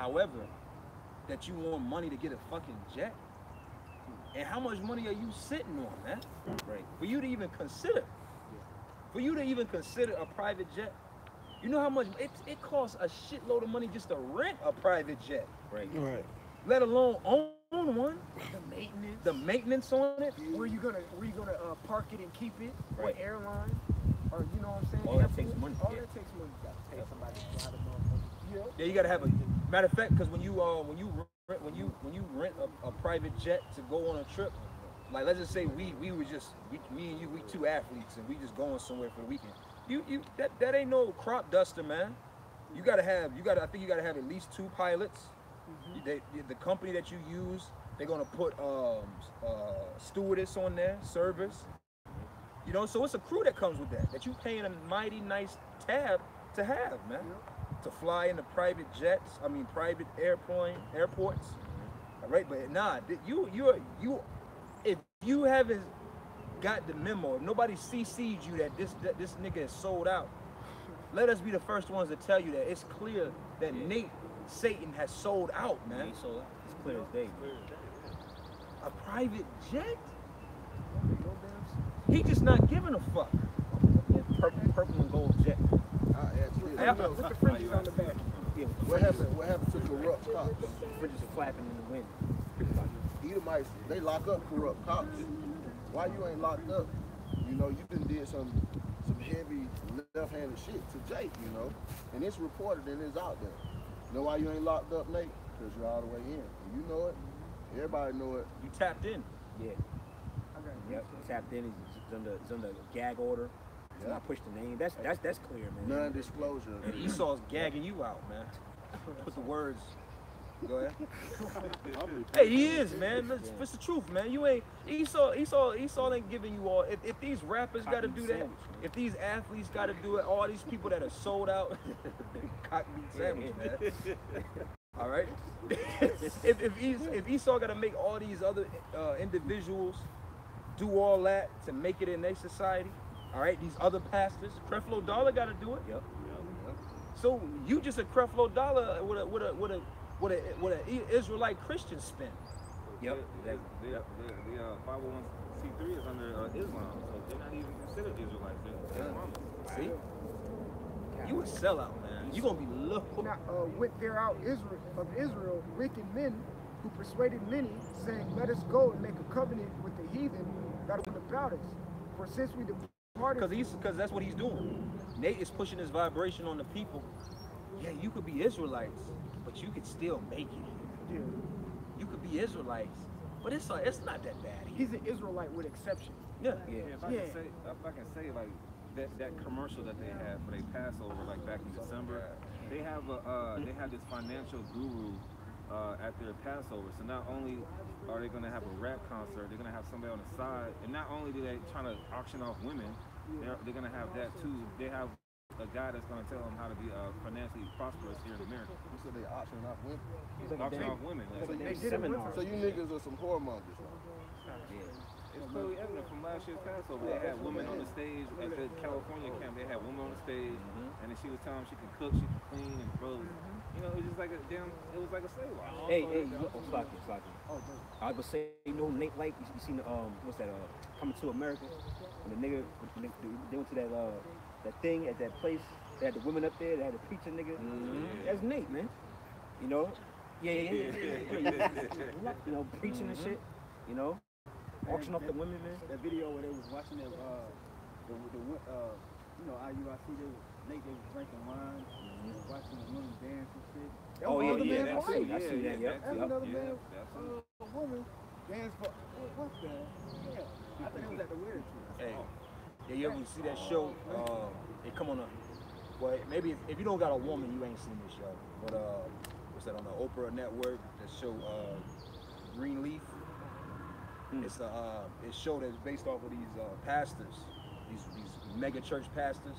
However, that you want money to get a fucking jet, and how much money are you sitting on, man? Right. For you to even consider, a private jet, you know how much it costs a shitload of money just to rent a private jet, right? Right. Let alone own one. The maintenance on it. Where you gonna park it and keep it? Right. What airline? Or you know what I'm saying? All that takes money. All that takes money. You gotta pay somebody to fly the motherfucker. Yeah, you gotta have a matter of fact, because when you rent a private jet to go on a trip, like let's just say me and you, we two athletes and we just going somewhere for the weekend. That ain't no crop duster, man. I think you gotta have at least 2 pilots. The company that you use, they're gonna put stewardess on there, service. You know, so it's a crew that comes with that you paying a mighty nice tab to have, man. To fly in the private jets, private airports. All right, but nah, if you haven't got the memo, if nobody CC'd you that this nigga is sold out, let us be the first ones to tell you that it's clear that Nate Satan has sold out, man. He's sold out. It's clear as day. A private jet? He just not giving a fuck. Purple and gold jet. With the fringes on the back. Yeah, what happened to corrupt cops? Fringes are flapping in the wind. Edomites, they lock up corrupt cops. Why you ain't locked up? You know, you done did some heavy left-handed shit to Jake, you know, and it's reported and it's out there. You know why you ain't locked up, Nate? Because you're all the way in. And you know it. Everybody know it. You tapped in. Yeah. Yep. Tapped in. It's under gag order. It's not push the name. That's clear, man. Non-disclosure. And Esau's gagging you out, man. Put the words. Go ahead. Hey, he is, man. It's the truth, man. You ain't Esau ain't giving you all. If these rappers got to do that, if these athletes got to do it, all these people that are sold out, cock meat sandwich, man. All right. if Esau got to make all these other individuals do all that to make it in their society, all right. These other pastors, Creflo Dollar got to do it. Yep. So you just a Creflo Dollar with a Israelite Christian spin. Yep. The 501c3 is under Islam, so they're not even considered Israelites. See? You a sellout, man. You gonna be looked. Now, with there out of Israel, wicked men who persuaded many, saying, "Let us go and make a covenant with the heathen that are about us. For since we departed," because that's what he's doing. Nate is pushing his vibration on the people. Yeah, you could be Israelites, but you could still make it. Yeah. You could be Israelites, but it's not that bad. He's an Israelite with exception. Yeah. If I can say like that commercial that they had for their Passover, like back in December, they have this financial guru at their Passover. So not only are they going to have a rap concert, they're going to have somebody on the side, and not only do they trying to auction off women, they're going to have that too. They have a guy that's going to tell them how to be financially prosperous here in America. You said they auctioning off women? Auctioning off women. So you niggas are some whoremongers. It's clearly evident from last year's Passover. They had women on the stage at the California camp. They had women on the stage, and then she was telling them she can cook, she can clean, and brothers. You know, it was just like it was like a slave line. Hey, Slocky. I would say, you know, Nate, like you seen the what's that? Coming to America, when the nigga they went to that thing at that place. They had the women up there. They had the preacher nigga. That's Nate, man. You know, yeah. You know, preaching and shit. You know. Auction off the women, man. That video where they was watching that, you know, IUIC, Nate, they was drinking wine, watching the women dance and shit. Oh yeah, I see that. Yep. Another man, a woman dance for what's that? Yeah, I think it was at the weird tree. Hey, yeah, you ever see that show? It come on well, maybe if you don't got a woman, you ain't seen this show. But what's that on the Oprah network? That show Greenleaf. It's a show that's based off of these pastors, these mega church pastors,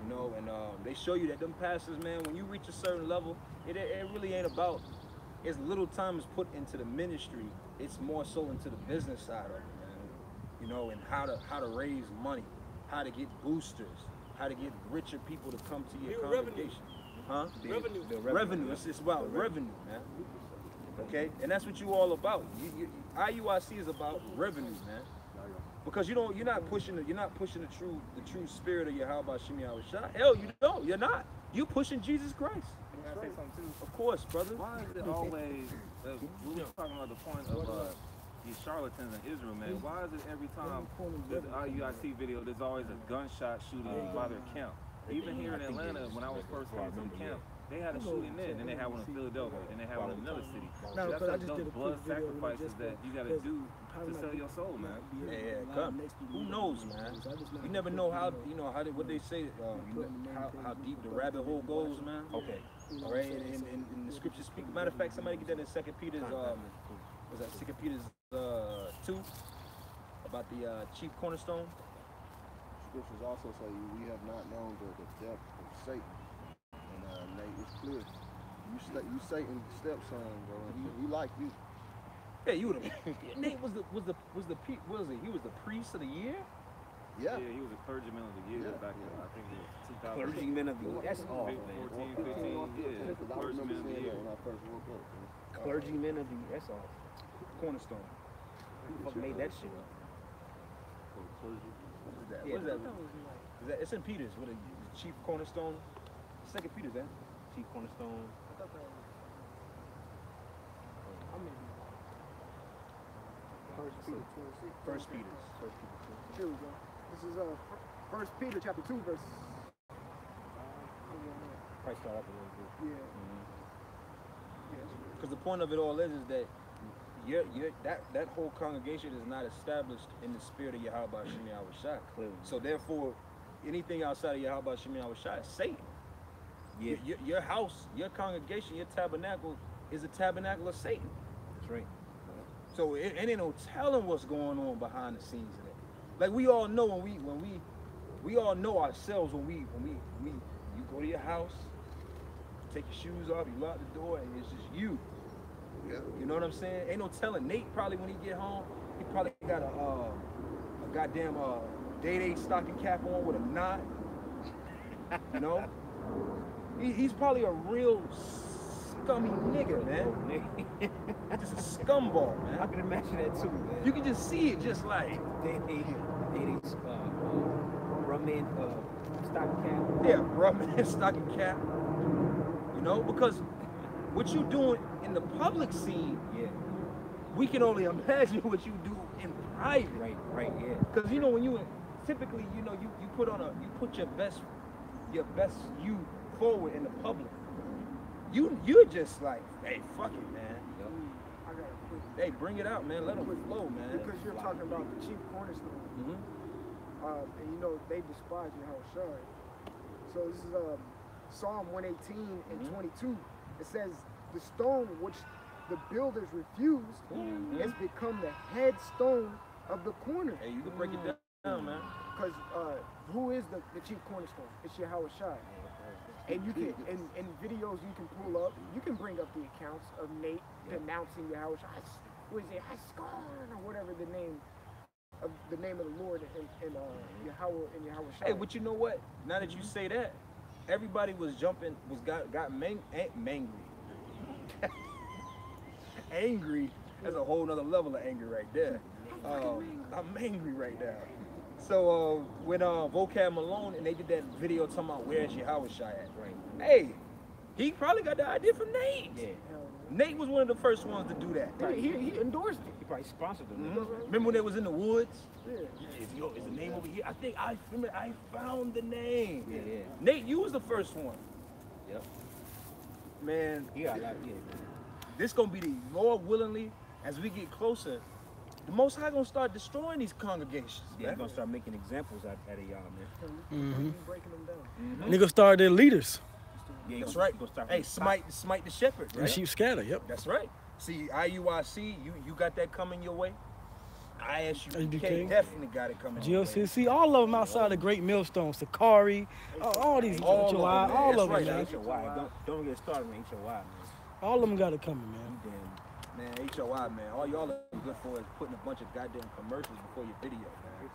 you know, and they show you that them pastors, man, when you reach a certain level, it really ain't about as little time is put into the ministry. It's more so into the business side of it, man. You know, and how to raise money, how to get boosters, how to get richer people to come to your congregation. Huh? Revenue. It's about revenue, man. Okay, and that's what you all about. IUIC is about revenue, man. Because you're not pushing the true spirit of Yahweh Shem Yahushua. Hell, you don't. You're not. You pushing Jesus Christ. Can I say something too? Of course, brother. Why is it always, we were talking about the point of these charlatans in Israel, man. Why is it every time there's an IUIC video, there's always a gunshot shooting by their camp? Even here in Atlanta, when I was first coming from camp, they had a shooting there, and then they had one in Philadelphia, and they had one in another city. No, That's but I like just those did a blood quick video sacrifices that you gotta do to sell your soul, man. Yeah, come. Who knows, man? You never know how what they say. How deep the rabbit hole goes, man. Okay. All right, and the scriptures speak. Matter of fact, somebody get that in 2 Peter's. Was that 2 Peter's 2 about the chief cornerstone? Scriptures also say we have not known the depth of Satan. And Nate, it's clear. You Satan's stepson, bro. And he like you. Yeah, you would have. Nate was the priest of the year? Yeah. Yeah, he was a clergyman of the year back in, I think it was 2000. Clergyman of the year. That's all, man. 14, 15, yeah. Because I Clergyman remember of the seeing year. that when I first woke up. Man. Clergyman of the year. That's all. Cornerstone. Who the fuck made that shit up? What is that? It's in Peter's. What the chief cornerstone? 2 Peter's, man. Chief cornerstone. First Peter's. Here we go. This is 1 Peter chapter 2 verse. Probably start up a little bit. Yeah. Because the point of it all is that that whole congregation is not established in the spirit of Yahweh Shem Yahushua. Clearly. So therefore, anything outside of Yahweh Shem Yahushua is Satan. Yeah. Your house, your congregation, your tabernacle is a tabernacle of Satan. That's right. So it ain't no telling what's going on behind the scenes of that. Like we all know when we all know ourselves when you go to your house, you take your shoes off, you lock the door, and it's just you. Yeah. You know what I'm saying? Ain't no telling. Nate probably when he get home, he probably got a goddamn day stocking cap on with a knot. You know? He's probably a real scummy nigga, man. Just a scumball, man. I can imagine that too, man. You can just see it, just like They rum in stocking cap. yeah, rubbing his stocking cap. You know, because what you doing in the public scene, Yeah. we can only imagine what you do in private. Right, yeah. Because you know when you typically you put your best you forward in the public. You're just like, hey, fuck it, man. I got a quick. Hey, bring it out, man. Let them flow, man. Because you're talking about the chief cornerstone. And you know they despise Yahushua. So this is Psalm 118 and 22. It says the stone which the builders refused has become the headstone of the corner. Hey, you can break it down, man. Because who is the chief cornerstone? It's Yahushua. And you can in videos you can pull up, you can bring up the accounts of Nate denouncing Yahushua. Who is it? Haskan or whatever the name of the Lord and Yahweh and Yahushua. Hey, but you know what? Now that you say that, everybody was got mangry. Angry. That's a whole nother level of anger right there. I'm angry right now. So when Vocab Malone and they did that video talking about where's Yahushua at, right? Hey, he probably got the idea from Nate. Yeah. Nate was one of the first ones to do that. He endorsed it. He probably sponsored them. Remember when they was in the woods? Yeah. Is the name over here? I think I found the name. Yeah. Nate, you was the first one. Yep. Man, He got a lot, yeah. this gonna be the more willingly as we get closer. The Most High gonna start destroying these congregations. Yeah, Man. he's gonna start making examples out of y'all, Breaking man. them down. Niggas start their leaders. Yeah, That's right. Gonna start Hey, from the top. smite the shepherd, The right? sheep scatter, yep. That's right. See, IUIC, you got that coming your way. ISUK ISUK. definitely got it coming your way. GLCC, all of them outside the great millstones. Sakari, all these, All of them, HOI, man. all That's of them, right, man. HOI. Don't get started with HOI, man. All of them got it coming, man. You damn. Man, HOI, man. All y'all are good for is putting a bunch of goddamn commercials before your video, man.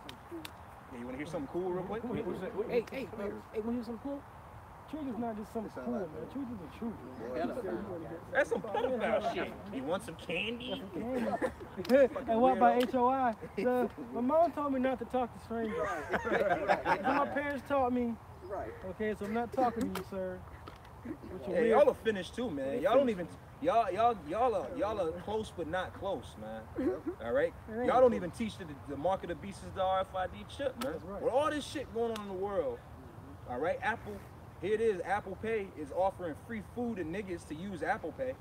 Yeah, you wanna hear something cool real quick? Hey, wanna hear something cool? truth is not just some It sound cool, like man. that. Truth is the truth, man. That's some pedophile shit. You want some candy? And what about HOI? My mom told me not to talk to strangers. And my parents taught me, okay, so I'm not talking to you, sir. Hey, y'all are finished too, man. Y'all don't even y'all are close but not close, man. All right, y'all don't even teach the mark of the beast is the RFID chip, man. With all this shit going on in the world, all right, Apple, here it is. Apple Pay is offering free food to niggas to use Apple Pay.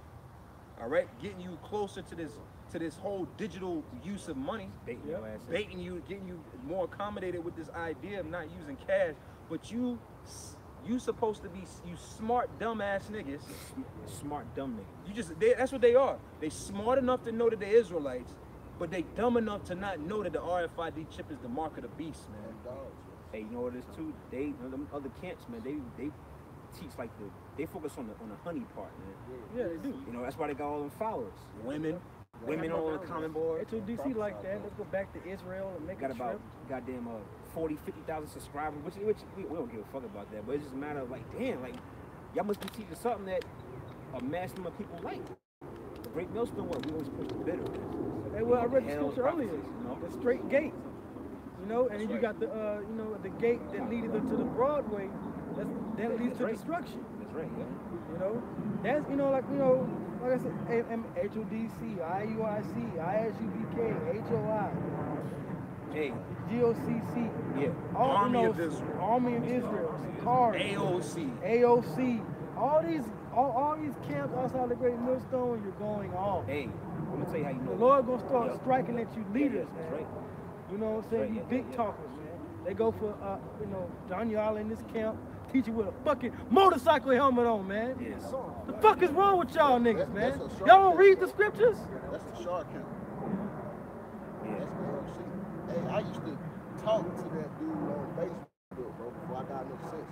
All right, getting you closer to this whole digital use of money, baiting you, getting you more accommodated with this idea of not using cash, but you supposed to be, you smart dumbass niggas. Smart dumb niggas. You just, that's what they are. They smart enough to know that they're Israelites, but they dumb enough to not know that the RFID chip is the mark of the beast, man. Hey, you know what it is too? They, them other camps, man, they teach like they focus on the honey part, man. Yeah, they do. You know, that's why they got all them followers. Women on the comment board. HODC like that. Let's go back to Israel and make Got a about trip. goddamn 40, 50,000 subscribers, which we don't give a fuck about that. But it's just a matter of like, damn, like y'all must be teaching something that a mass number of people like. The Great Millstone, what we always push the bitter. Hey, well, I read the Hell scripture earlier. prophecies, you know? The straight gate. You know, and then you got the you know, the gate that leads into the Broadway. That leads to destruction. That's right, yeah. You know, that's, you know, like I said, HODC, IUIC, ISUBK, HOI, Hey, GOCC, yeah. all, Army you know, of Israel. Army of Israel, Sakari, AOC, all these camps outside the Great Millstone, you're going on. Hey, I'm gonna tell you how you know. The Lord gonna start striking at you leaders, That's man. right. You know what I'm saying? Right, You yeah, big talkers, man. They go for, you know, John, y'all in this camp, teach you with a fucking motorcycle helmet on, man. Yes. The fuck is wrong with y'all niggas, man? That's a shark Y'all don't camp, read the bro. scriptures? That's the shark camp. Yeah. That's the LC. Hey, I used to talk to that dude on Facebook, bro, before I got no sense.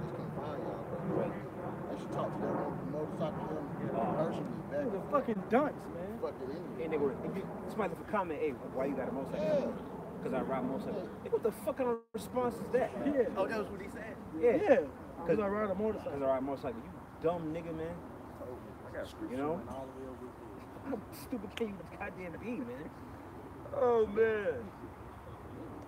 Just can't find y'all, bro. Right. I used to talk to that one motorcycle him personally back. They're the fucking dunce, man. Fuck it anyway. And they were, somebody would comment, hey, why you got a motorcycle? Yeah. Because I ride a motorcycle. Hey, what the fuck kind of response is that? Yeah. Oh, that was what he said? Yeah. Because I ride a motorcycle. Because I ride a motorcycle. You dumb nigga, man. I got You know? How stupid can you goddamn be, man? Oh man.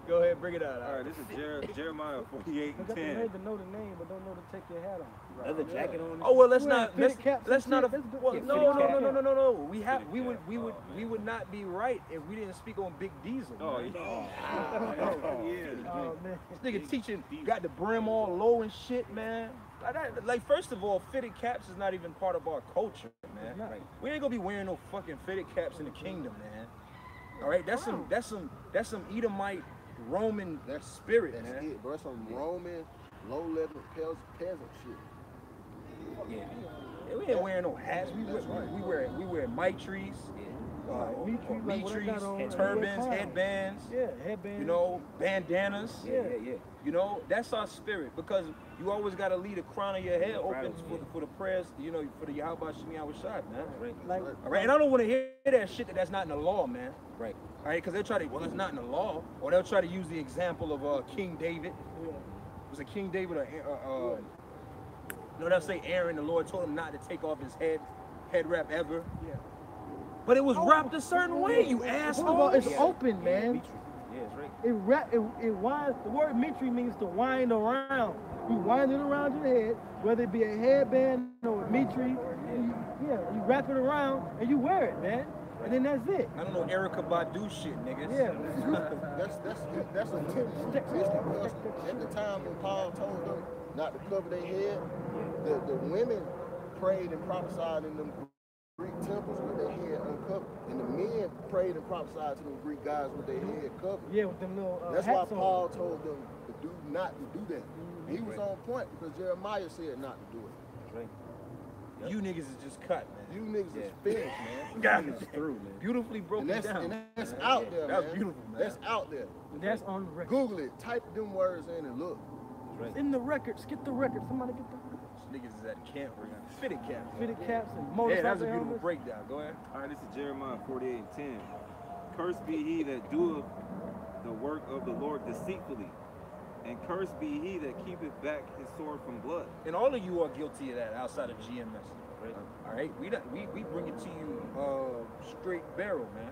Go ahead, bring it out. All right, this is Jeremiah 48 I and got the 10. nerve to know the name, but don't know to take your hat off. Leather jacket on. Oh well, let's Wearing not fitted caps and let's not. shit, that's good. Well, Yeah, no. fitted We would not be right if we didn't speak on Big Diesel. Oh, man. yeah. Oh, man. This nigga teaching got the brim all low and shit, man. Like first of all, fitted caps is not even part of our culture, man. not. Like, we ain't gonna be wearing no fucking fitted caps in the kingdom, man. All right, that's some Edomite Roman spirit, That's man. it, bro. That's some Roman, low-level peasant shit. Yeah. Yeah, we ain't wearing no hats. We wear mitres, Mitres, turbans, like headbands. Yeah, headbands. You know, bandanas. Yeah. You know, that's our spirit, because you always got to leave the crown of your head open for the prayers, you know, for the Yahweh Shemi Awashad, man. Right. Like, All right, and I don't want to hear that shit that's not in the law, man. Right. All right, because they'll try to, well, it's not in the law, or they'll try to use the example of King David. yeah. Was it King David or no, they'll say Aaron, the Lord told him not to take off his head wrap ever. Yeah. But it was wrapped a certain way, you First of all, asshole. it's open, man. Yeah, it's right. It winds. The word mitri means to wind around. You wind it around your head, whether it be a headband or a mitri. You wrap it around and you wear it, man. And then that's it. I don't know Erica Badu shit, niggas. Yeah. That's a traditionalistic custom. At the time when Paul told them not to cover their head, the women prayed and prophesied in them Greek temples with their head uncovered, and the men prayed and prophesied to them Greek guys with their head covered. Yeah, with them little That's why hats on. Paul told them to do not to do that. He was on point because Jeremiah said not to do it. That's right. You niggas is just cut, man. You niggas is finished, man. Got It's through, man. beautifully broken And down. that's out there, That was man. beautiful, man. That's out there. That's on the record. Google it. Type them words in and look. That's right. In the records. Get the record. Somebody get the records. Niggas is at camp. We're gonna fitted caps. Fitted caps and Yeah, motorcycle that was a beautiful helmets. breakdown. Go ahead. All right, this is Jeremiah 48 and 10. Cursed be he that doeth the work of the Lord deceitfully, And cursed be he that keepeth back his sword from blood. And all of you are guilty of that outside of GMS. Right? All right, we bring it to you straight barrel, man.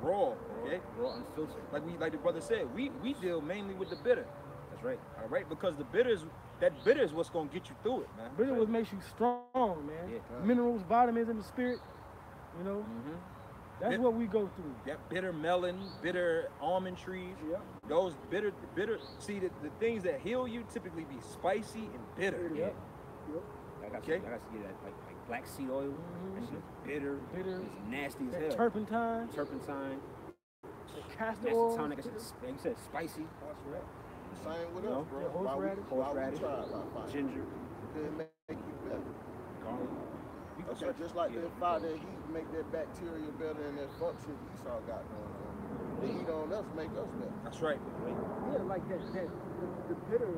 Raw, okay? Raw, unfiltered. Like the brother said, we deal mainly with the bitter. That's right. All right, because the bitter is what's gonna get you through it, man. Bitter what makes you strong, man. Yeah. Minerals, vitamins in the spirit, you know. That's what we go through. That bitter melon, bitter almond trees. Yeah. Those bitter. See, the things that heal you typically be spicy and bitter. Yeah. I got Okay. to get that like black seed oil. That shit is bitter. It's nasty as That hell. turpentine, Turpentine. castor oil. Acetonic. That shit is, like you said, spicy. Same with No. us, bro. Yeah, horseradish. Horseradish. Ginger. Ginger. Could make you better. Garlic. Okay, just like that fire, that heat make that bacteria better and that function Esau got going on. The heat on us make us better. That's right. Yeah, like the bitter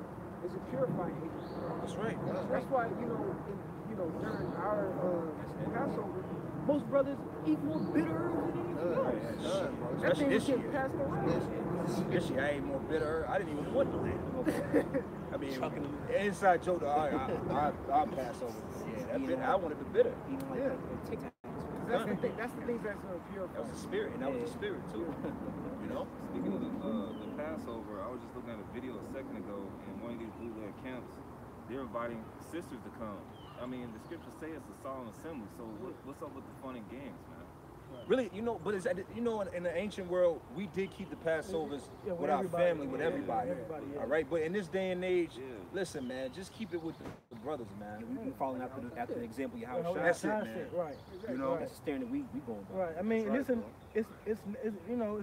is a purifying agent. That's right. That's why, during our Passover, most brothers eat more bitter herbs than anything else. That thing was getting passed around. This year I ate more bitter. I didn't even want the land. I mean, inside joke, I'll pass over. Yeah, that bitter. I wanted the bitter. Even like Tic Tacs. That's the thing. That's the thing that's going to purify. That was the spirit, and that was the spirit too. You know. Speaking of the Passover, I was just looking at a video a second ago, and one of these bootleg camps, they're inviting sisters to come. I mean, the scriptures say it's a solemn assembly, so what's up with the fun and games, man? Really, but it's in the ancient world, we did keep the Passovers with our family, with everybody. All right, but in this day and age, listen, man, just keep it with the brothers, man. We following after the example you how That's it, man. Right. You know, that's the standard we going by. Right. I mean, Right. listen, it's it's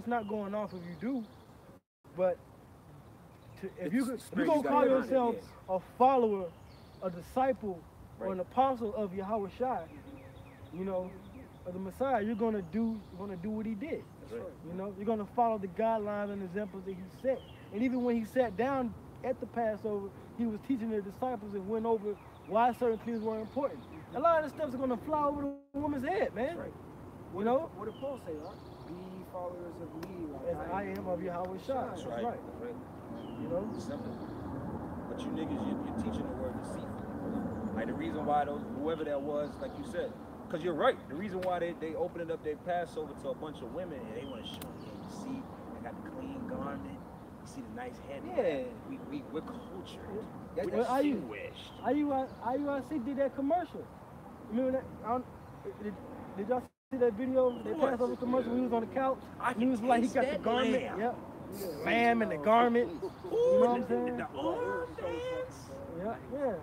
not going off if you do, but if you're gonna call yourself a follower, a disciple, or an apostle of Yahweh Shai, of the Messiah, you're gonna do what he did. That's right. You're gonna follow the guidelines and examples that he set. And even when he sat down at the Passover, he was teaching the disciples and went over why certain things were important. A lot of the stuff's gonna fly over the woman's head, man. Right. What did Paul say, huh? Be followers of me, As I am of Yahweh Shai. That's right. Right. Simple. But you niggas, you're teaching the word deceitfully. Like the reason why whoever that was, like you said, because you're right. The reason why they opening up their Passover to a bunch of women and they want to show you, you see, they got the clean garment, you see the nice head. Yeah. We're cultured. Well, IUIC did that commercial. Remember that? Did y'all see that video? That Passover commercial. He was on the couch. He was like, he got the garment. Yep. Lamb in the garment. You know what I'm saying? The arm dance. Yeah.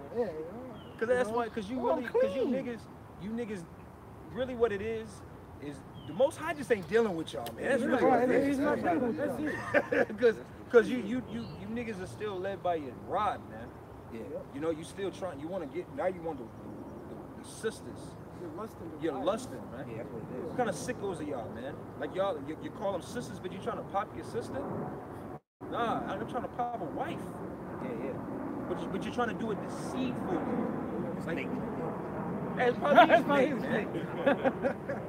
Because that's why, because you niggas, really what it is the Most High just ain't dealing with y'all, man. That's really what it is. He's not dealing with Because you niggas are still led by your rod, man. Yeah. You still trying, you want to get, now you want the sisters. You're lusting, man. Yeah, that's what it is. What kind of sickos are y'all, man? Like y'all, you call them sisters, but you trying to pop your sister? Nah, I'm trying to pop a wife. Yeah. But you're trying to do it deceitfully. It's like, That's probably his name, man.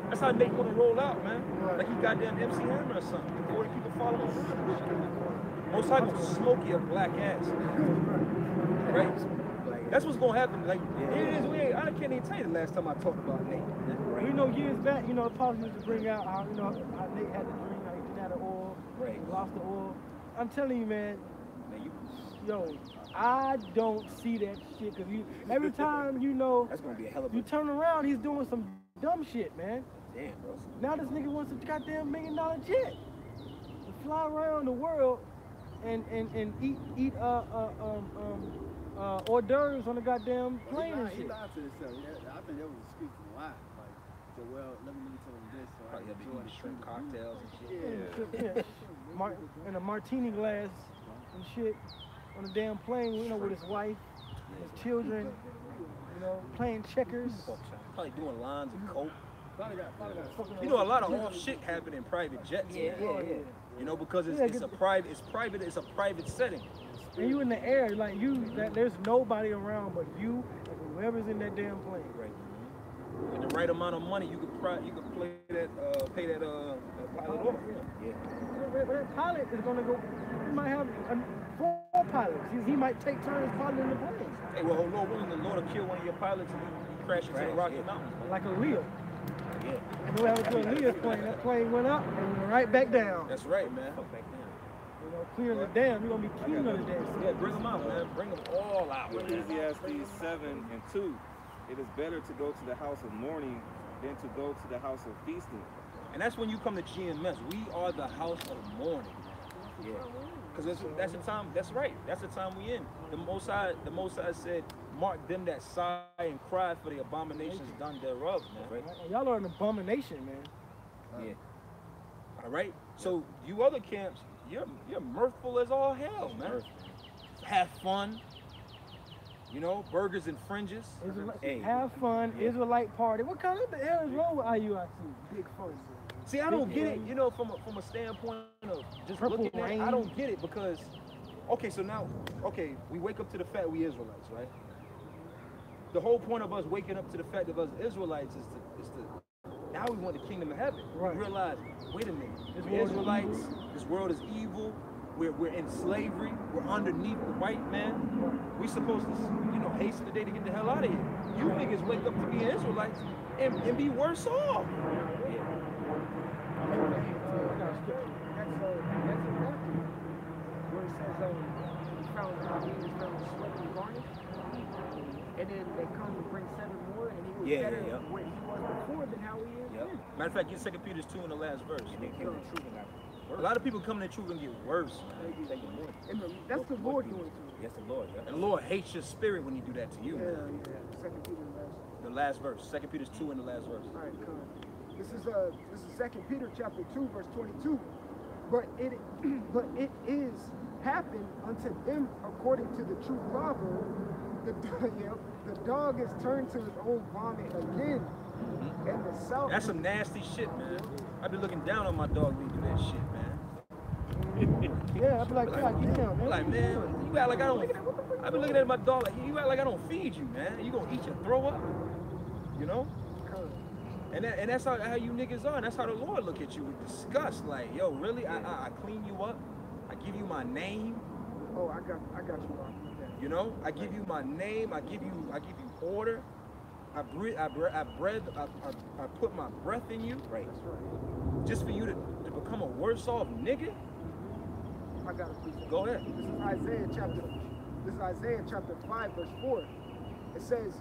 That's how Nate want to roll out, man. Like he goddamn MC Hammer or something. 40 people follow him. Most High gonna smoke your black ass. Right? That's what's gonna happen. Like, it is weird. I can't even tell you the last time I talked about Nate. We know years back, Apostle used to bring out how, how Nate had the dream, how he didn't have the oil, he lost the oil. I'm telling you, man, I don't see that shit, because every time, that's gonna be a hell of a you turn around, he's doing some dumb shit, man. damn, bro. Now this nigga wants a goddamn $1 million jet to fly around the world and eat hors d'oeuvres on the goddamn plane and He shit. lied to himself. I think that was a speaking lie. Like, so, let me tell him this. So Probably have to enjoy eat the shrimp food. cocktails and shit. Yeah. In a martini glass and shit on a damn plane, with his wife, his children, playing checkers. Probably doing lines of coke. Probably got A lot of off shit happen in private jets. Yeah. Because it's a private setting. And you in the air, like there's nobody around but you and whoever's in that damn plane. Right. With the right amount of money, you could play that, pay that pilot off. Yeah. That pilot is gonna go. He might have 4 pilots. He might take turns piloting the plane. Hey, well, oh Lord willing, the Lord will kill one of your pilots and you crash into the Rocky Mountains. Like a Leo. Yeah. And what happened to a Leo's plane? That plane went up and went right back down. That's right, man. You know, clearing the dam. You're gonna be king of the dam. Yeah, bring them out, man. Bring them all out. Ecclesiastes 7:2. It is better to go to the house of mourning than to go to the house of feasting. And that's when you come to GMS. We are the house of mourning. Yeah. Because that's the time. That's right. That's the time we in. The Most High said, "Mark them that sigh and cry for the abominations done thereof." Man. Right. Y'all are an abomination, man. Yeah. All right. So you other camps, you're mirthful as all hell, man. Have fun. You know, burgers and fringes. Hey. Have fun, Israelite party. What kind of the hell is wrong with IUIC? Big fun. See, I don't get it, you know, from a standpoint of just Purple looking at it, rain. I don't get it because, okay, so now, okay, we wake up to the fact we Israelites, right? The whole point of us waking up to the fact of us Israelites is to now we want the kingdom of heaven. Right. We realize, wait a minute, This we're world is Israelites, evil. this world is evil, we're in slavery, we're underneath the white man. We supposed to, you know, hasten the day to get the hell out of here. You niggas wake up to be Israelites and be worse off. That's exactly where it says he found he found sweat and garnish, and then they come to bring 7 more, and he was better when he was before than how he is now. Matter of fact, get 2 Peter 2 in the last verse. A lot of people coming to truth and get worse. And that's the Lord doing it to you. Yes, the Lord. Yeah. And the Lord hates your spirit when he do that to you. Yeah, Man. yeah. 2 Peter last. The last verse. 2 Peter 2 in the last verse. All right, come. This is 2 Peter chapter 2 verse 22. But it is happened unto them according to the true proverb. The dog is turned to his own vomit again, and the south. That's some nasty shit, man. I be looking down on my dog when he do that shit, man. Yeah, I'd be like, God damn, man. Like, man, you act like I don't. I be looking at my dog like, you act like I don't feed you, man. You gonna eat your throw up, you know? And that's how you niggas are. And that's how the Lord look at you with disgust. Like, yo, really? I clean you up. I give you my name. Oh, I got you. You know, I give you my name. I give you order. I put my breath in you. Right. Just for you to become a worse off nigga. I got it. Go ahead. This is Isaiah chapter 5 verse 4. It says,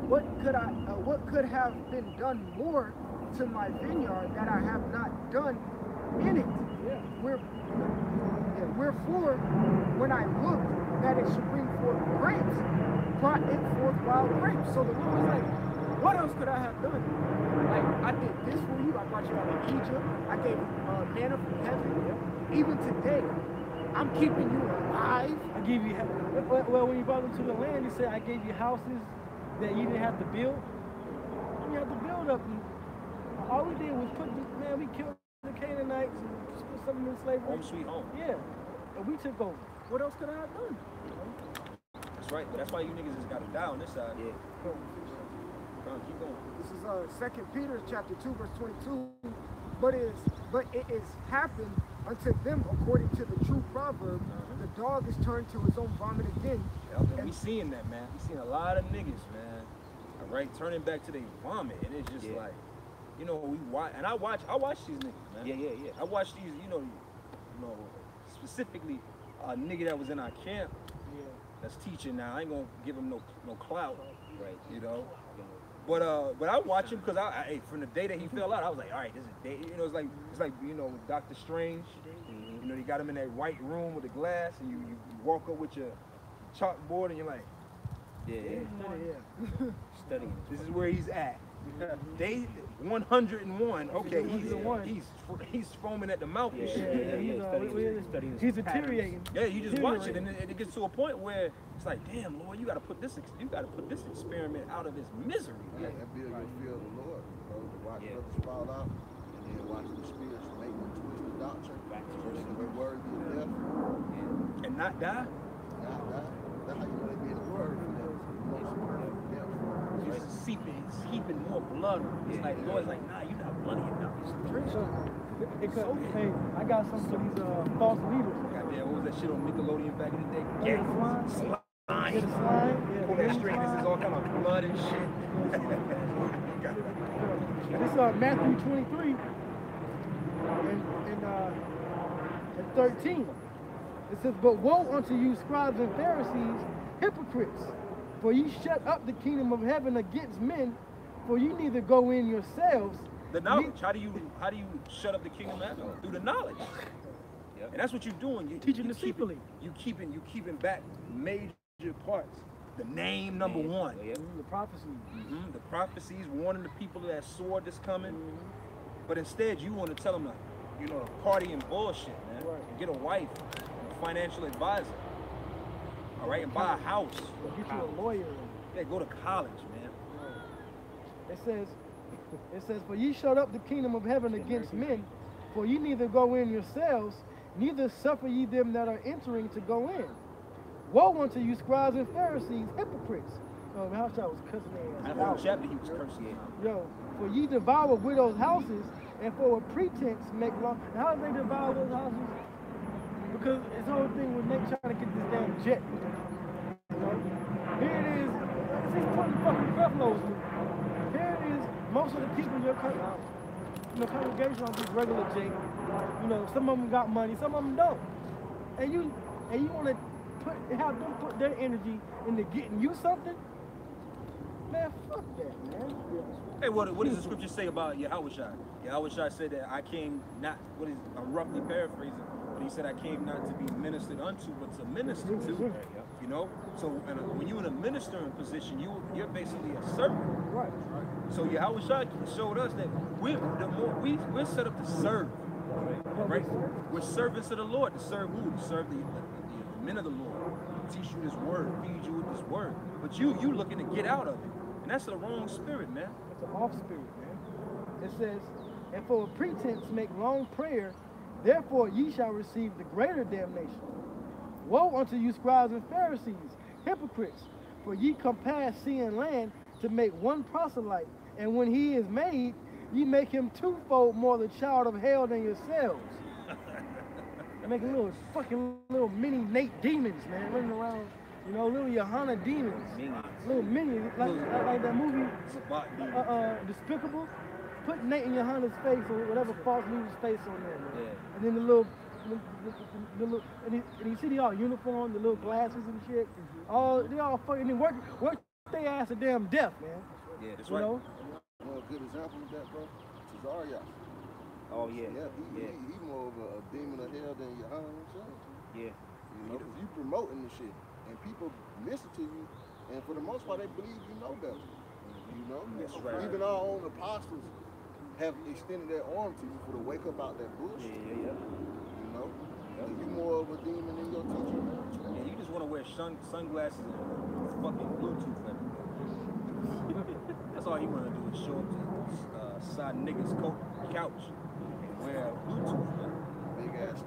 what could have been done more to my vineyard that I have not done in it? Yeah. Wherefore, when I looked that it should bring forth grapes, brought it forth wild grapes. So the Lord was like, what else could I have done? Like, I did this for you. I brought you out of Egypt. I gave you manna from heaven. Even today, I'm keeping you alive. I give you, well, when you brought them to the land, he said, I gave you houses that you didn't have to build. You didn't have to build up. All we did was we killed the Canaanites and put some of them in slavery. Home sweet home. Yeah. And we took over. What else could I have done? That's right. But that's why you niggas just gotta die on this side. Yeah. Come on, keep going. This is 2 Peter chapter 2 verse 22. But it is happened unto them according to the true proverb. The dog is turned to his own vomit again. Yeah, and we seeing that, man. We seeing a lot of niggas, man. All right, turning back to their vomit, and it's just like, you know, we watch, and I watch these niggas, man. Yeah. I watch these, you know, specifically a nigga that was in our camp. That's teaching now. I ain't gonna give him no clout, Right. you know. But I watch him because I from the day that he fell out, I was like, all right, this is day. You know, it's like you know, with Dr. Strange. You know, they got him in that white room with the glass, and you walk up with your chalkboard, and you're like, Studying. this is where he's at. Day 101. Okay, he's foaming at the mouth and shit. He's deteriorating. Yeah, you just watch it, and it gets to a point where it's like, damn, Lord, you gotta put this experiment out of is misery. Yeah, and build your fear of the Lord, bro. To watch brothers fall out, and then watch the spirits make them twist the doctrine. And we're worthy of death. And not die. Not die. That's how you want to be in the word for them. You want some death. It's seeping more blood on it. It's like the Lord's like, nah, you're not bloody enough. Hey, I got some for these false leaders. Goddamn, what was that shit on Nickelodeon back in the day? Yeah, the slime. Slime. Yeah, the slime. Yeah, Pull that string, this is all kind of blood and shit. This is Matthew 23 and 13. It says, but woe unto you, scribes and Pharisees, hypocrites, for ye shut up the kingdom of heaven against men, for you neither go in yourselves. The knowledge. How do you shut up the kingdom of heaven? Through the knowledge. Yep. And that's what you're doing. You're teaching deceitfully. You keeping back major parts. The name number one. The prophecies. The prophecies warning the people of that sword that's coming. But instead, you want to tell them, to party and bullshit, man. Right. And get a wife, and a financial advisor. All right, and buy a house. Get you a lawyer. Yeah, go to college, man. Right. It says, for ye shut up the kingdom of heaven against men, for ye neither go in yourselves, neither suffer ye them that are entering to go in. Woe unto you, scribes and Pharisees, hypocrites. How I was cussing their ass. That whole chapter he was cursing. Yo, for ye devour widows' houses, and for a pretense make long. How do they devour those houses? Because it's the whole thing with Nick trying to get this damn jet. Here it is. It's 20 fucking buffaloes. Here it is. Most of the people in your congregation are just regular Jake. Some of them got money, some of them don't. And you want to have them put their energy into getting you something? Man, fuck that, man. Hey, what does the scripture say about Yahushua? Yahushua said that I came not, I'm roughly paraphrasing, but he said I came not to be ministered unto, but to minister to. So when you're in a ministering position, you're basically a servant. Right. So Yahushua showed us that we're set up to serve. Right? We're servants of the Lord. To serve who? To serve the men of the Lord. Teach you this word, feed you with this word. But you looking to get out of it. And that's the wrong spirit, man. It's an off spirit, man. It says, and for a pretense make long prayer, therefore ye shall receive the greater damnation. Woe unto you, scribes and Pharisees, hypocrites, for ye compass sea and land to make one proselyte, and when he is made, ye make him twofold more the child of hell than yourselves. Making little mini Nate demons, man, running around, little Johanna demons. Little minions, like that movie, Despicable. Put Nate and Johanna's face or whatever false leader's face on there, man. Yeah. And then the little and you see they all uniform, the little glasses and shit. They all fucking work their ass to damn death, man. Yeah, that's right. A good example of that, bro. Cesaria. Oh yeah. He more of a demon of hell than Johanna himself. Yeah. You promoting the shit, and people listen to you, and for the most part, they believe you know better. That's right. Even our own apostles have extended their arm to you for to wake up out that bullshit. Yeah. And you more of a demon than your teacher. And you just want to wear sunglasses and fucking Bluetooth everywhere. That's all you want to do is show up to side niggas' couch and wear Bluetooth, man. Big ass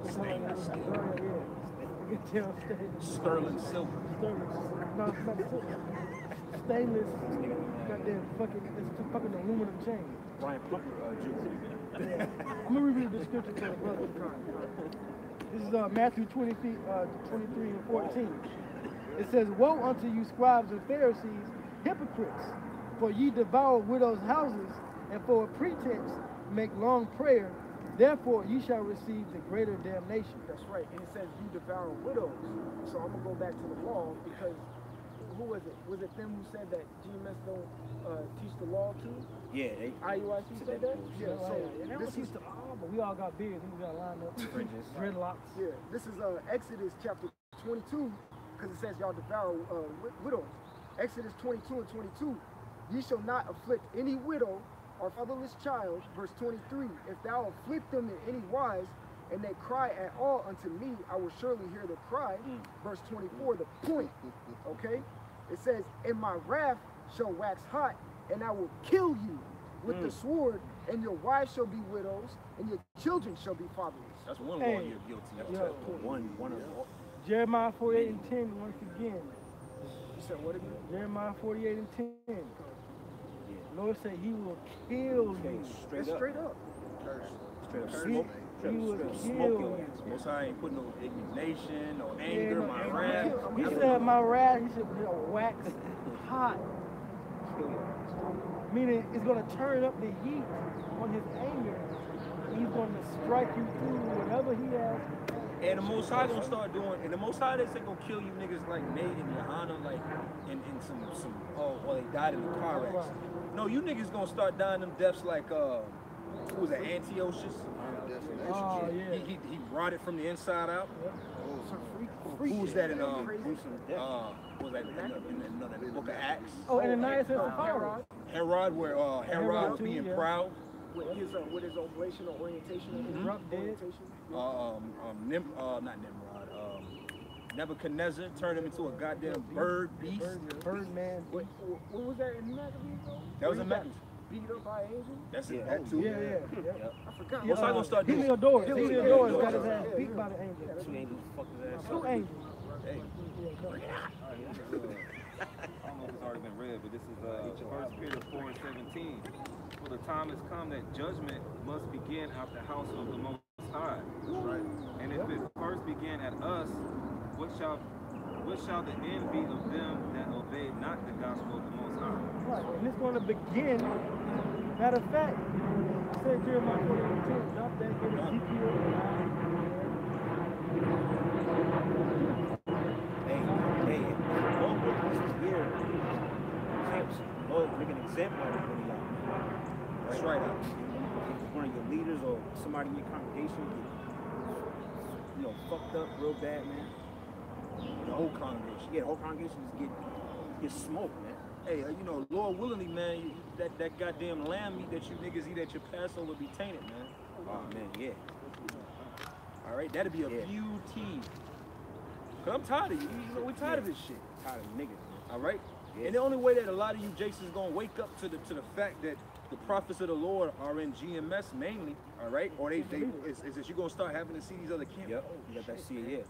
Stainless steel. Sterling silver. Stainless. Goddamn fucking aluminum chain. Brian Plucker, Yeah. I'm gonna read the scripture for the brother. This is Matthew 23 and 14. It says, woe unto you, scribes and Pharisees, hypocrites, for ye devour widows' houses, and for a pretense make long prayer. Therefore ye shall receive the greater damnation. That's right. And it says you devour widows. So I'm gonna go back to the law because who was it? Was it them who said that GMS don't teach the law too? Yeah, they IUIC said that? Yeah, so this is the law, but we all got beards. We got lined up. Dreadlocks. Yeah, this is Exodus chapter 22, because it says y'all devour widows. Exodus 22 and 22. Ye shall not afflict any widow or fatherless child. Verse 23. If thou afflict them in any wise, and they cry at all unto me, I will surely hear their cry. Verse 24, the point. Okay? It says, and my wrath shall wax hot, and I will kill you with the sword, and your wives shall be widows, and your children shall be fatherless. That's one law you're guilty of. one of all. Jeremiah 48 and 10, once again. You said what again? Jeremiah 48:10. Yeah. Lord said he will kill Okay, you. straight up. Straight up. Curse. Straight up Curse, smoke. man. He will Straight up kill smoke your you. ass. Most High ain't put no indignation, no anger, no, my and wrath. He said my wrath, he said wax hot. Kill your ass. Meaning it's gonna turn up the heat on his anger. He's gonna strike you through whatever he has. And the Most High gonna start doing, and the Most High they say gonna kill you niggas like Nate and Johanna, like, in some, or they died in a car accident. No, you niggas gonna start dying them deaths like, who was that, Antiochus? Oh yeah. He rotted from the inside out. Freak Who was that in, crazy. was that in the book of Acts? Oh, and Ananias and Sapphira. Herod, where Herod was too, being yeah. proud. With his oblation or orientation. Drop dead. Not Nimrod. Nebuchadnezzar turned him into a goddamn bird beast. Birdman. What was that in Maccabees? That was Where a he got Maccabees. beat up by angels? That's it. Yeah. That too. Yeah. I forgot. What's I gonna start doing? Heliodorus. Yeah, Heliodorus yeah, got his yeah, ass yeah, beat yeah. by the angel. Two angels fucked his ass Two up. angels. Hey. I don't know if it's already been read, but this is 1 Peter 4:17. For the time has come that judgment must begin at the house of the Most High. Right. And if it first began at us, what shall the end be of them that obey not the gospel of the Most High? Right. And it's going to begin. Matter of fact, it said Jeremiah 48:10. Drop that in Ezekiel. Hey, Lord was here. Camps. Lord, make an example of it when he out. That's right. If one of your leaders or somebody in your congregation get, fucked up real bad, man. The whole congregation. Yeah, the whole congregation just get smoked, man. Hey, Lord willingly, man, that goddamn lamb meat that you niggas eat at your Passover be tainted, man. Oh man, yeah. All right, that'd be a beauty. Cause I'm tired of you. We tired of this shit. Tired of niggas, man. All right. Yeah. And the only way that a lot of you Jasons gonna wake up to the fact that the prophets of the Lord are in GMS mainly, all right, or is that you're gonna start having to see these other camps. Yep. You got that shit, yeah.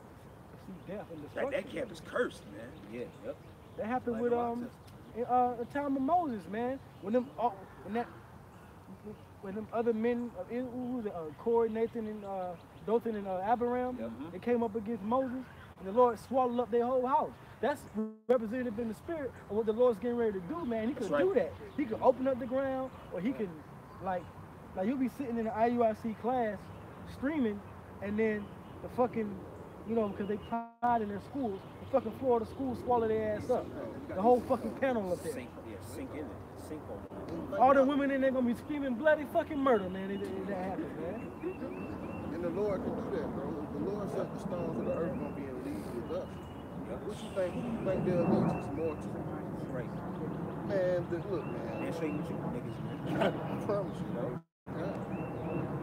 See death and That destruction. camp is cursed, man. Yeah, yep. That happened Like with the the time of Moses, man. When them other men, who was it, Corey, Nathan, and Dothan and Abiram, they came up against Moses, and the Lord swallowed up their whole house. That's representative in the spirit of what the Lord's getting ready to do, man. He could do that. He could open up the ground, or he can, like you'll be sitting in the IUIC class streaming, and then the fucking, because they pride in their schools, the fucking floor of the school swallow their ass up. The whole fucking panel up there. Sink in it. Sink over. All the women in there gonna be screaming bloody fucking murder, man. That happens, man. And the Lord can do that, bro. The Lord said the stones of the earth gonna be in league with us. What you think their allegiance more to? Right. Man, look, man. And straight with you niggas, man. I promise you, bro. Yeah.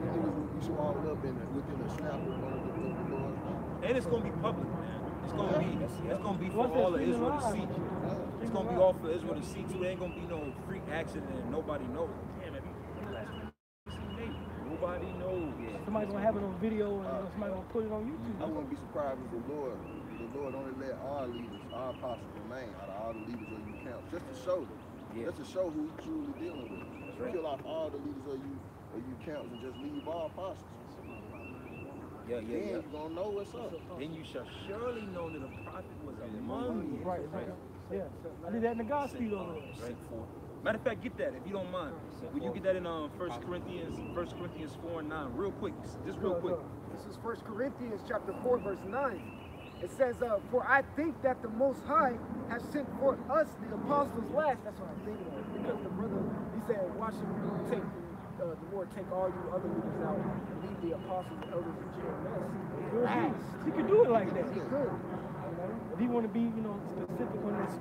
Niggas will be swallowed up within a snap of one of the Lord's. And it's gonna be public, man. It's gonna be for What's all that of Israel to streaming see. live? It's gonna be all for Israel to see too. There ain't gonna be no freak accident and nobody knows. Damn it. Nobody knows. Somebody's gonna have it on video, and somebody gonna put it on YouTube. I wouldn't be surprised if the Lord only let our leaders, our apostles remain out of all the leaders of you count, just to show them. Just to show who you're truly dealing with. Right. Kill off all the leaders of you counts and just leave all apostles. Yeah. You're gonna know what's up. Then you shall surely know that a prophet was among you. Right. Yeah. I did that in the gospel over there. Right. Matter of fact, get that if you don't mind. Would you get that in 1 Corinthians 4:9, real quick, just real quick. This is 1 Corinthians chapter 4, verse 9. It says, for I think that the Most High has sent for us the apostles last. That's what I'm thinking of. Because the brother, he said, watch him take the Lord take all you other leaders out and leave the apostles and elders in GMS. Last. He could do it like that. He could. If he want to be, specific on this,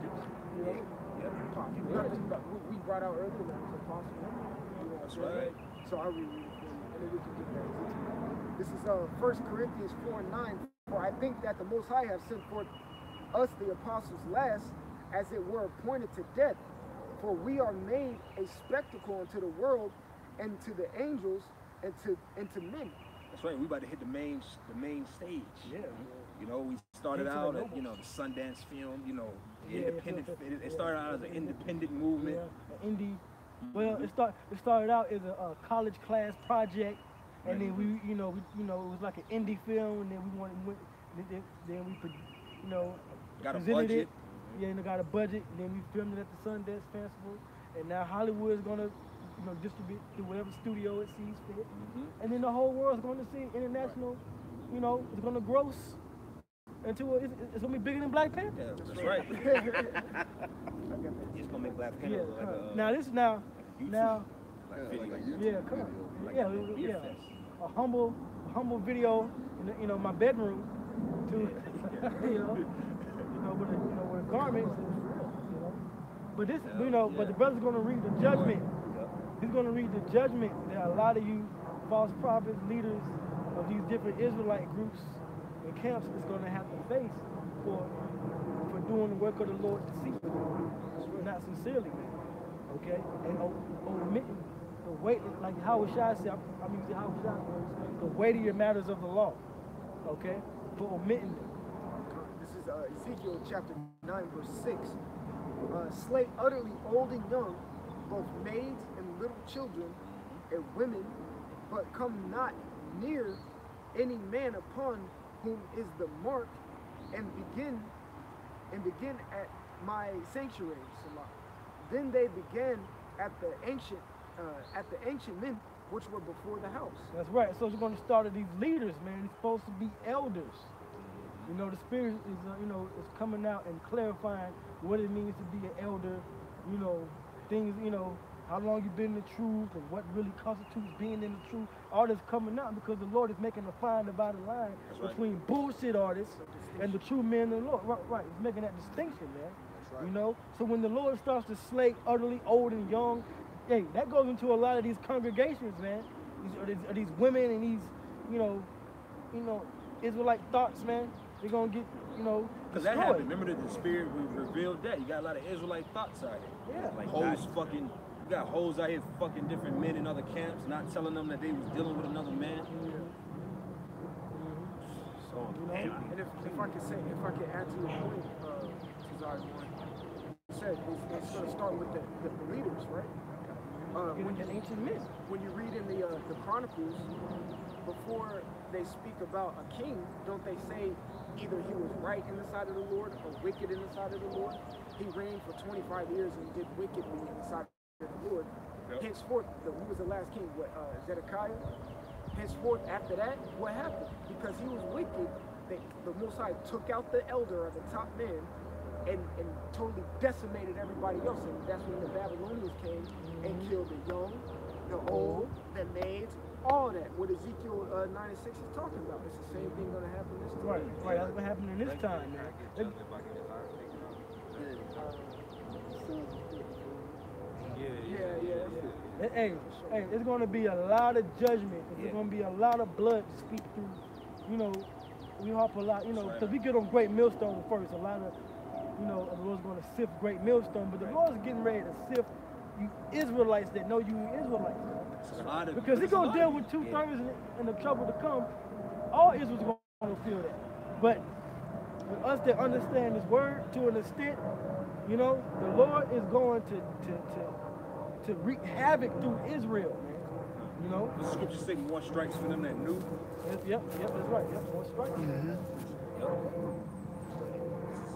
We brought out earlier that was apostle. That's right. So I reread it for you, and then we can get that. This is 1 Corinthians 4:9. For I think that the Most High have sent forth us the apostles last, as it were appointed to death. For we are made a spectacle unto the world, and to the angels, and to men. That's right. We about to hit the main stage. Yeah. We started out at the Sundance film. independent. It started out as an independent movement. Yeah, an indie. Well, it started out as a college class project, and then we, it was like an indie film, and then then we, Got a presented budget. it. Yeah, and got a budget, and then we filmed it at the Sundance Festival, and now Hollywood is gonna, distribute to whatever studio it sees fit, and then the whole world's going to see international. It's gonna gross into it's gonna be bigger than Black Panther. Yeah, that's right. It's gonna make Black Panther Yeah, look like a now this now. YouTube Come on. like Yeah, a beer yeah. fest. A humble video in my bedroom to with a garment. But this but the brother's gonna read the judgment. He's gonna read the judgment that a lot of you false prophets, leaders of these different Israelite groups and camps is gonna have to face for doing the work of the Lord deceitfully, not sincerely, man. Okay? And omitting the weight, like Howard Shah said, I'm using Howard Shah words, the weightier matters of the law. Okay? For omitting them. This is Ezekiel chapter 9, verse 6. Slay utterly old and young, both maids and little children and women, but come not near any man upon whom is the mark, and begin at my sanctuary, Salah. Then they began at the ancient men which were before the house. That's right. So we're going to start at these leaders, man. It's supposed to be elders. The Spirit is, is coming out and clarifying what it means to be an elder. Things, how long you've been in the truth and what really constitutes being in the truth. All this coming out because the Lord is making a fine dividing line between bullshit artists and the true men of the Lord. Right. He's making that distinction, man. That's right. So when the Lord starts to slay utterly old and young, hey, that goes into a lot of these congregations, man. These women and these, Israelite thoughts, man. They're gonna get, Because that happened. Remember that the Spirit revealed that. You got a lot of Israelite thoughts out here. Yeah. Like you got hoes out here fucking different men in other camps, not telling them that they was dealing with another man. So, and if I could add to your point, Cesare, you said it's going to start with the leaders, right? When the ancient men. When you read in the Chronicles, before they speak about a king, don't they say either he was right in the sight of the Lord or wicked in the sight of the Lord? He reigned for 25 years and did wickedly in the sight of the Lord. Yep. Henceforth, who was the last king? Zedekiah? Henceforth, after that, what happened? Because he was wicked, the Most High took out the elder or the top man and totally decimated everybody else. And that's when the Babylonians came and killed the young, the old, the maids, all that. What Ezekiel 9:6 is talking about. It's the same thing going to happen this time. Right. That's what happened in this time, man. Yeah. Hey, there's going to be a lot of judgment. There's going to be a lot of blood to speak through. We harp a lot, because we get on Great Millstone first. A lot of, the Lord's going to sift Great Millstone, but the Lord's getting ready to sift you Israelites that know you Israelites. Because He's going to deal with 2/3 and the trouble to come. All Israel's going to feel that. But with us that understand His word to an extent, the Lord is going to wreak havoc through Israel, man. The scripture say more strikes for them that knew. Yep, that's right. Yep, more strikes.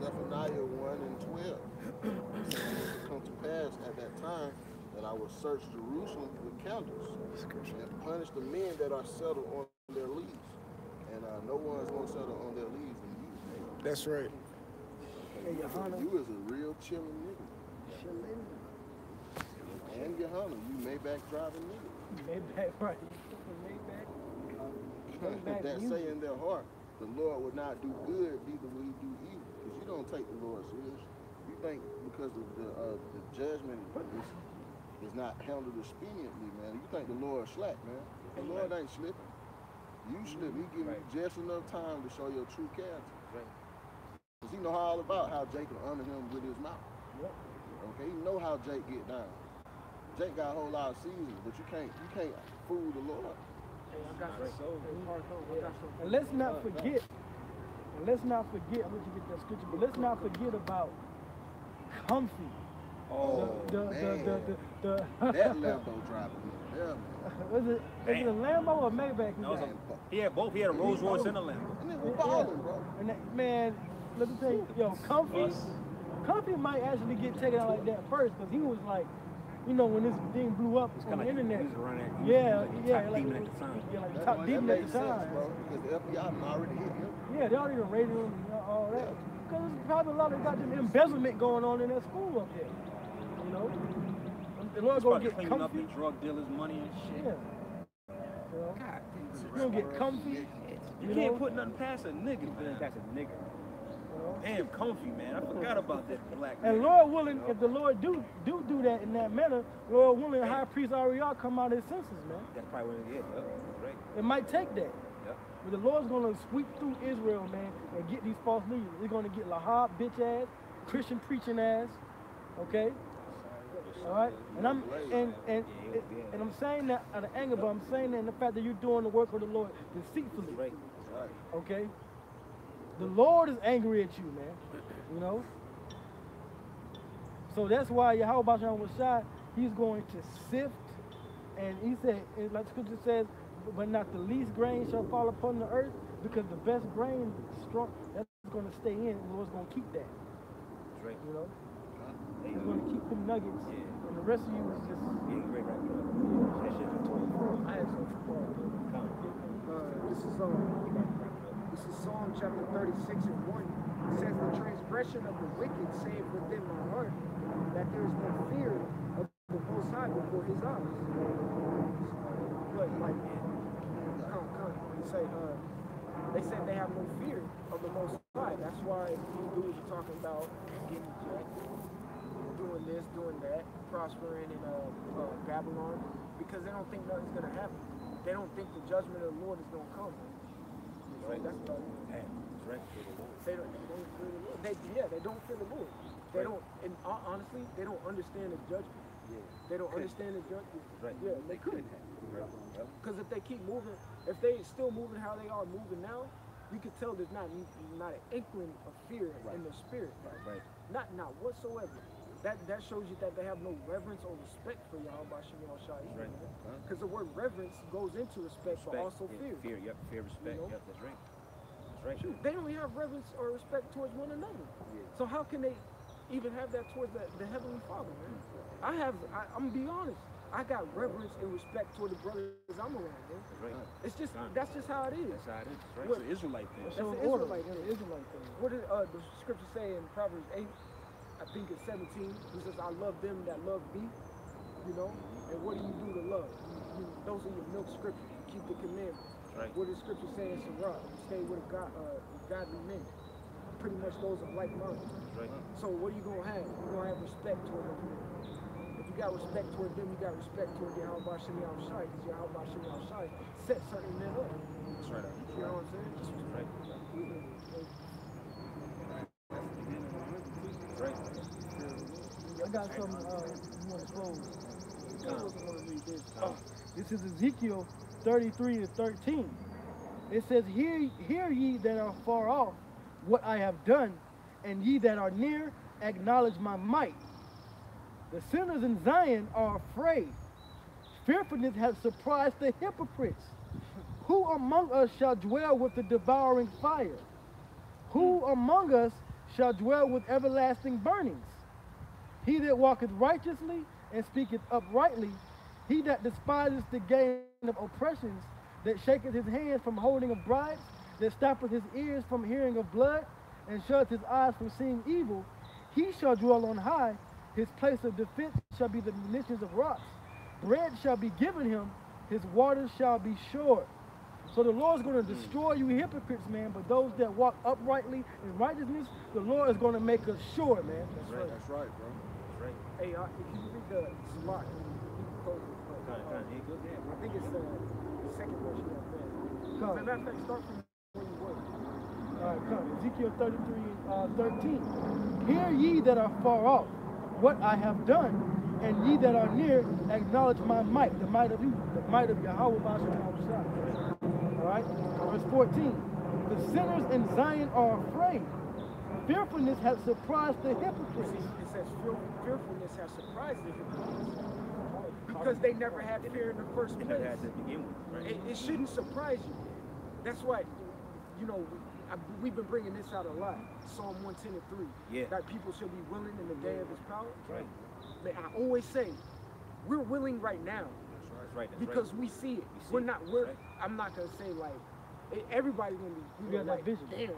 Zephaniah 1:12. It come to pass at that time that I will search Jerusalem with candles and punish the men that are settled on their leaves. And no one's going to settle on their leaves in you. That's right. You is a real chillin' nigga. And Johanna, you Maybach driving nigga. Maybach, right. Maybach that say in their heart, the Lord will not do good, neither will He do evil. Because you don't take the Lord serious. You think because of the judgment is not handled expediently, man. You think the Lord slack, man. The Lord ain't slipping. You slip. He give you just enough time to show your true character. Because He know all about how Jacob honored Him with his mouth. Okay, He know how Jake get down. Jake got a whole lot of seasons, but you can't fool the Lord. And let's not forget, I'm going to get that scripture, but let's not forget about comfy. Oh, That Lambo driving me. Yeah, man. Was it a Lambo or Maybach? That was a- He had both. He had a Rolls Royce and a Lambo. And it was balling, bro. And that, man, let me tell you, yo, Comfy might actually get taken out like that first, because he was like, you know, when this thing blew up on the internet. Yeah, like That top demon at makes the sense, time. bro. Because the FBI done already hit him. Yeah, they already raided him and all that. Because there's probably a lot of goddamn embezzlement going on in that school up there. You know? The Lord gonna get cleaning up comfy. the drug dealers' money and shit. Yeah. You know? You're gonna get comfy. You can't put nothing past a nigga, man. That's a nigga. Damn, comfy, man. I forgot about that black And nigga. Lord willing, if the Lord do that in that manner, Lord willing, High Priest Ariel come out of his senses, man. That's probably what it is. Right. It might take that. Yep. But the Lord's gonna sweep through Israel, man, and get these false leaders. He's gonna get Lahab, bitch ass, Christian preaching ass, okay? All right, and I'm saying that out of anger, but I'm saying that in the fact that you're doing the work of the Lord deceitfully. Right. Okay. The Lord is angry at you, man. You know. So that's why Yahweh Shalom was shot. He's going to sift, and he said, like Scripture says, but not the least grain shall fall upon the earth, because the best grain is strong. That's going to stay in, and the Lord's going to keep that. Right. You know. He's going to keep them nuggets, and the rest of you is just. Yeah, great, right. That shit's a toy. I had some this is Psalm chapter 36 and 1. It says, the transgression of the wicked saved within my heart, that there is no fear of the Most High before his eyes. But like, you say, they said they have no fear of the Most High. That's why these dudes are talking about getting jacked, doing this, doing that, prospering in Babylon, because they don't think nothing's going to happen. They don't think the judgment of the Lord is going to come. Right. That's about it. Right. They don't fear the Lord. They don't fear the Lord. They don't, and honestly, they don't understand the judgment. Yeah. They don't understand the judgment. Right. Yeah, they couldn't have. Because if they keep moving, if they still moving how they are moving now, you could tell there's not an inkling of fear in their spirit. Right. Not whatsoever. That shows you that they have no reverence or respect for Yahweh Shem Shai. Right. Because the word reverence goes into respect, but also fear. Fear, fear, respect. You know? Yep, that's right. That's right. Shoot, they don't even have reverence or respect towards one another. Yeah. So how can they even have that towards the Heavenly Father, man? I'm gonna be honest. I got reverence and respect toward the brothers I'm around, man. That's right. It's just, that's just how it is. That's how it is. Right. It's an Israelite thing. That's an Israelite thing. What did the scripture say in Proverbs 8? I think it's 17. He says, I love them that love me, you know? And what do you do to love? Those are your milk scriptures. You keep the commandments. Right. What does scripture say in Sirach? Stay with godly men. Pretty much those are like minded. Right. So what are you going to have? You're going to have respect toward them. If you got respect toward them, you got respect toward Yahweh Shem Shai, because Yahweh Shem Shai set certain men up. That's right. You know what I'm saying? Right. Right. I got something you want to close. I wasn't going to read this. This is Ezekiel 33 to 13. It says, Hear ye that are far off what I have done, and ye that are near acknowledge my might. The sinners in Zion are afraid. Fearfulness has surprised the hypocrites. Who among us shall dwell with the devouring fire? Who among us shall dwell with everlasting burnings? He that walketh righteously and speaketh uprightly, he that despiseth the gain of oppressions, that shaketh his hands from holding of bribes, that stoppeth his ears from hearing of blood, and shuts his eyes from seeing evil, he shall dwell on high. His place of defense shall be the munitions of rocks. Bread shall be given him, his waters shall be sure. So the Lord's going to destroy you hypocrites, man, but those that walk uprightly in righteousness, the Lord is going to make us sure, man. That's right. That's right, bro. That's right. Hey, if you read the Salak, I think it's the second verse you have there. As a matter of fact, start from where you were. All right, come. Ezekiel 33, 13. Hear ye that are far off what I have done, and ye that are near acknowledge my might, the might of you, the might of Yahweh All right, verse 14. The sinners in Zion are afraid. fearfulness has surprised the hypocrites. It says fearfulness has surprised the hypocrites. Because they never had fear in the first They place. never had to begin with. Right? It shouldn't surprise you. That's why, you know, we've been bringing this out a lot. Psalm 110:3. Yeah. That people should be willing in the day of his power. Right. Man, I always say, we're willing right now. That's right. That's Because right. we see it. We see We're it. not, Right. I'm not gonna say like, everybody's gonna be, We got that like, vision. damn,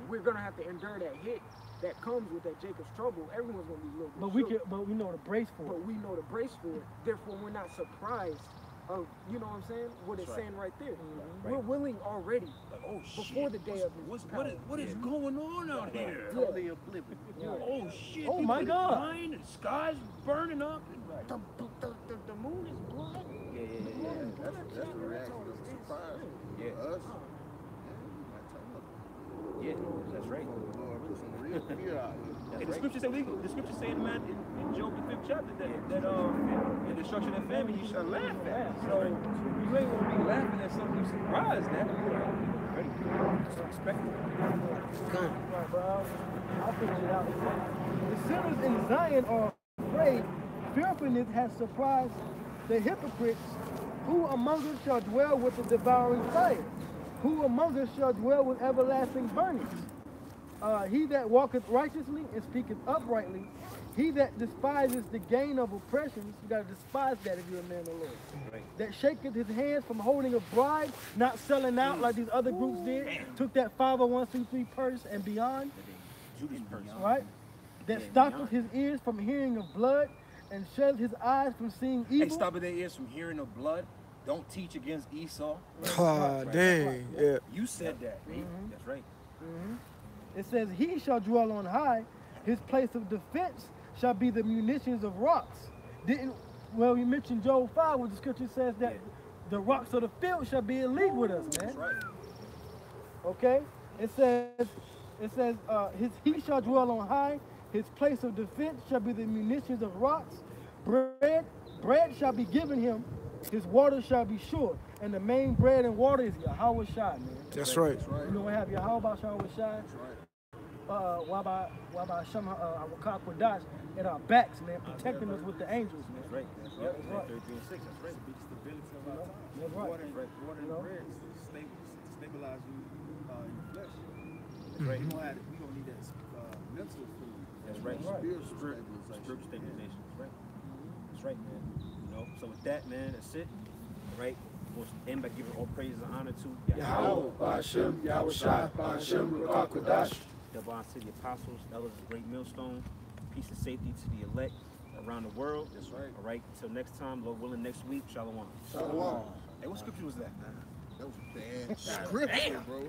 we're gonna have to endure that hit that comes with that Jacob's trouble. Everyone's gonna be a little bit But shook. we know to brace for But it. we know to brace for it. Therefore, we're not surprised of, you know what I'm saying? What it's That's right. saying right there. Right. We're willing already Like, oh shit. before the day of What's his what power. is going on out here? Totally oblivious. Oh shit. Oh, my people are God. dying, the sky's burning up. The moon is blood. Yeah. That's the reaction of surprise. Yeah. Us. Yeah, that's right. Lord, put some real fear out here. And the scripture say legal. The scripture say, man, in Job the 5th chapter that the destruction and famine you shall laugh at. So you ain't gonna be laughing at something you surprised at. Ready. Expect it. Right, bro. I'll figure it out. The sinners in Zion are afraid. Fearfulness has surprised the hypocrites. Who among us shall dwell with the devouring fire? Who among us shall dwell with everlasting burnings? He that walketh righteously and speaketh uprightly, he that despises the gain of oppressions, you gotta despise that if you're a man of the Lord. Right. That shaketh his hands from holding a bribe, not selling out like these other groups did, took that 501c3 purse and beyond, Judas person. right? That stoppeth his ears from hearing of blood and shut his eyes from seeing Hey, evil. stopping their ears from hearing of blood. Don't teach against Esau. Ah, dang. Yeah. You said that. That's right. It says, he shall dwell on high, his place of defense shall be the munitions of rocks. Well, we mentioned Job 5, where the scripture says that the rocks of the field shall be in league with us, man. That's right. Okay? It says, he shall dwell on high, his place of defense shall be the munitions of rocks. Bread shall be given him, his water shall be sure. And the main bread and water is Yahweh Shai, man. That's right. You know what have Yahweh Shai? Wabba Shem Awakah Kodash at our backs, man, protecting us with the angels, man. That's right. That's right. That's right. 33 and 6. That's right. Stability of our That's right. water and You know? bread stabilize you in your flesh. That's right. We don't need that mental food. That's right. Spiritual stabilization. That's right. That's right, man. You know, so with that, man, that's it. All right. We'll end by giving all praise and honor to Yahweh, Ba'ashem, Yahweh Shai, Ba'ashem, Ruach Kodash. Divine to the apostles, elders of the great millstone. Peace and safety to the elect around the world. That's right. All right. Until next time, Lord willing, next week. Shalom. Shalom. Hey, what scripture was that, man? That was bad scripture, bro.